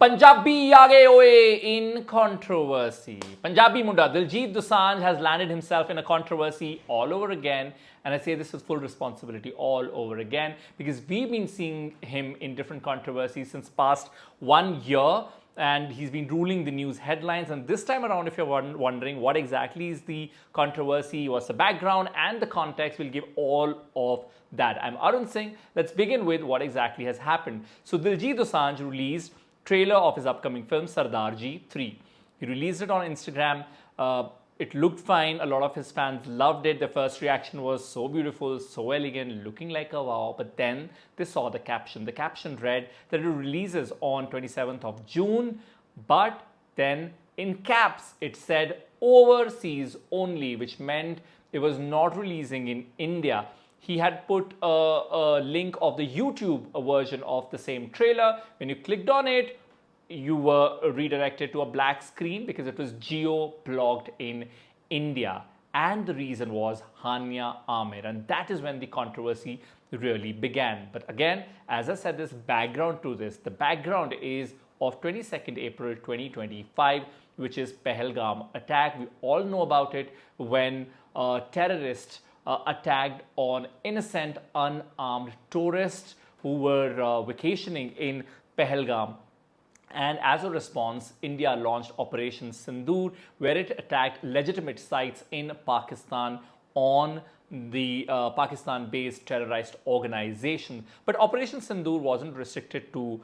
Punjabi aage oye in controversy. Punjabi Munda Diljit Dosanjh has landed himself in a controversy all over again. And I say this with full responsibility, all over again, because we've been seeing him in different controversies since past 1 year. And he's been ruling the news headlines. And this time around, if you're wondering what exactly is the controversy, what's the background and the context, we'll give all of that. I'm Arun Singh. Let's begin with what exactly has happened. So Diljit Dosanjh released trailer of his upcoming film Sardaar Ji 3. He released it on Instagram. It looked fine. A lot of his fans loved it. The first reaction was so beautiful, so elegant, looking like a wow. But then they saw the caption. The caption read that it releases on 27th of June. But then in caps, it said overseas only, which meant it was not releasing in India. He had put a link of the YouTube version of the same trailer. When you clicked on it, you were redirected to a black screen because it was geo-blocked in India. And the reason was Hania Aamir. And that is when the controversy really began. But again, as I said, there's background to this. The background is of 22nd April 2025, which is Pahalgam attack. We all know about it when terrorists attacked on innocent, unarmed tourists who were vacationing in Pahalgam. And as a response, India launched Operation Sindoor, where it attacked legitimate sites in Pakistan on the Pakistan-based terrorist organization. But Operation Sindoor wasn't restricted to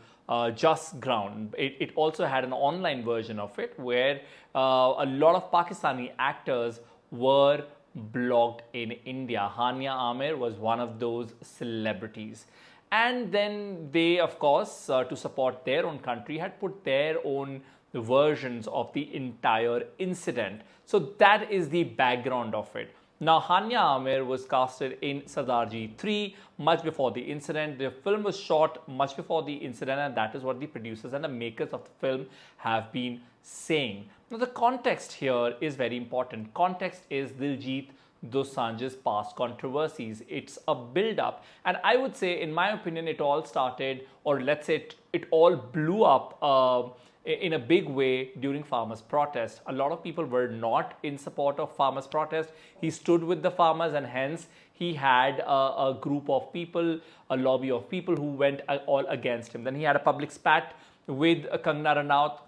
just ground. It also had an online version of it where a lot of Pakistani actors were blocked in India. Hania Aamir was one of those celebrities. And then they, of course, to support their own country, had put their own versions of the entire incident. So that is the background of it. Now, Hania Aamir was casted in Sardaar Ji 3 much before the incident. The film was shot much before the incident, and that is what the producers and the makers of the film have been saying. Now, the context here is very important. Context is Diljit Dosanjh's past controversies. It's a build-up. And I would say, in my opinion, it all started, or let's say it all blew up in a big way during farmers' protest. A lot of people were not in support of farmers' protest. He stood with the farmers, and hence he had a group of people, a lobby of people who went all against him. Then he had a public spat with Kangana Ranaut.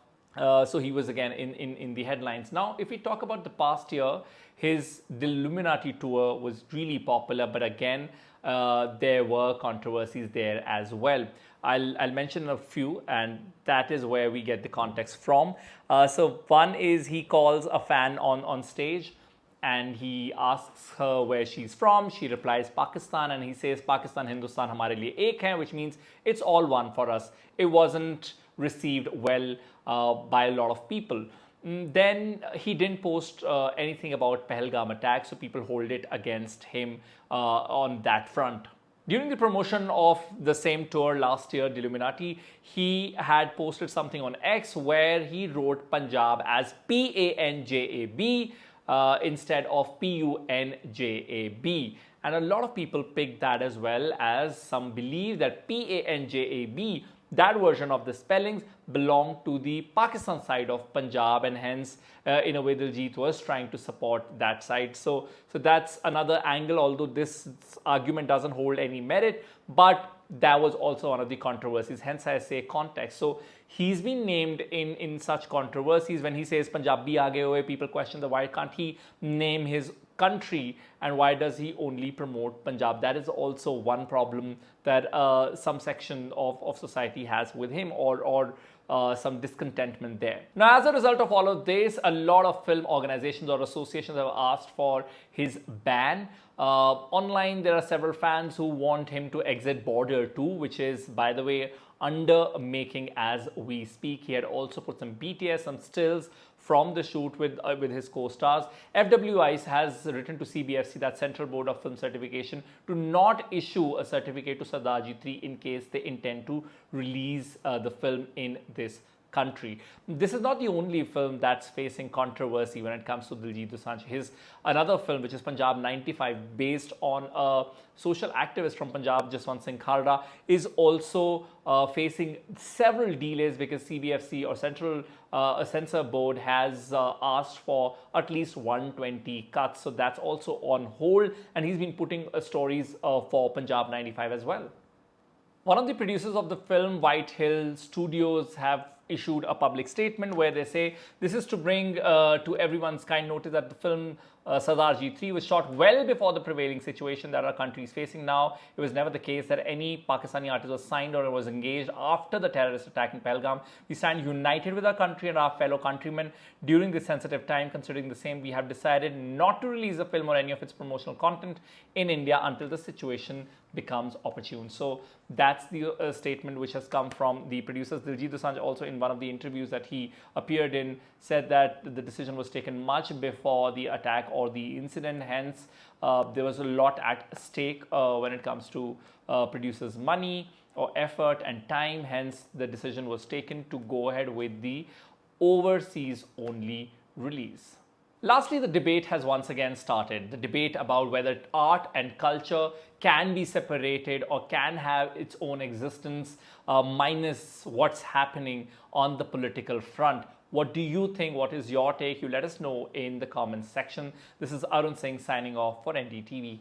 So he was again in the headlines. Now, if we talk about the past year, his Illuminati tour was really popular, but again, there were controversies there as well. I'll mention a few, and that is where we get the context from. So one is he calls a fan on stage, and he asks her where she's from. She replies Pakistan, and he says Pakistan, Hindustan hamare liye ek hai, which means it's all one for us. It wasn't received well by a lot of people. Then he didn't post anything about Pahalgam attack, so people hold it against him on that front. During the promotion of the same tour last year, the Illuminati, he had posted something on X where he wrote Punjab as P-A-N-J-A-B instead of P-U-N-J-A-B. And a lot of people picked that as well, as some believe that P-A-N-J-A-B, that version of the spellings belonged to the Pakistan side of Punjab, and hence in a way Diljit was trying to support that side. So that's another angle, although this argument doesn't hold any merit, but that was also one of the controversies, hence I say context. So he's been named in such controversies. When he says Punjabi aage hoye, people question the why can't he name his country, and why does he only promote Punjab? That is also one problem that some section of society has with him, or some discontentment there. Now, as a result of all of this, a lot of film organizations or associations have asked for his ban. Online, there are several fans who want him to exit Border 2, which is, by the way, under making as we speak. He had also put some BTS, some stills from the shoot with his co-stars. FWIs has written to CBFC, that Central Board of Film Certification, to not issue a certificate to Sardaar Ji 3 in case they intend to release the film in this country. This is not the only film that's facing controversy when it comes to Diljit Dosanjh. His another film, which is Punjab 95, based on a social activist from Punjab, Jaswant Singh Khalda, is also facing several delays because CBFC or Central Censor Board has asked for at least 120 cuts. So that's also on hold, and he's been putting stories for Punjab 95 as well. One of the producers of the film, White Hill Studios, have issued a public statement where they say this is to bring to everyone's kind notice that the film Sardaar Ji 3 was shot well before the prevailing situation that our country is facing now. It was never the case that any Pakistani artist was signed or was engaged after the terrorist attack in Pahalgam. We stand united with our country and our fellow countrymen during this sensitive time. Considering the same, we have decided not to release the film or any of its promotional content in India until the situation becomes opportune. So that's the statement which has come from the producers. Diljit Dosanjh also, in one of the interviews that he appeared in, said that the decision was taken much before the attack or the incident. Hence, there was a lot at stake when it comes to producers' money or effort and time. Hence, the decision was taken to go ahead with the overseas only release. Lastly, the debate has once again started. The debate about whether art and culture can be separated or can have its own existence minus what's happening on the political front. What do you think? What is your take? You let us know in the comments section. This is Arun Singh signing off for NDTV.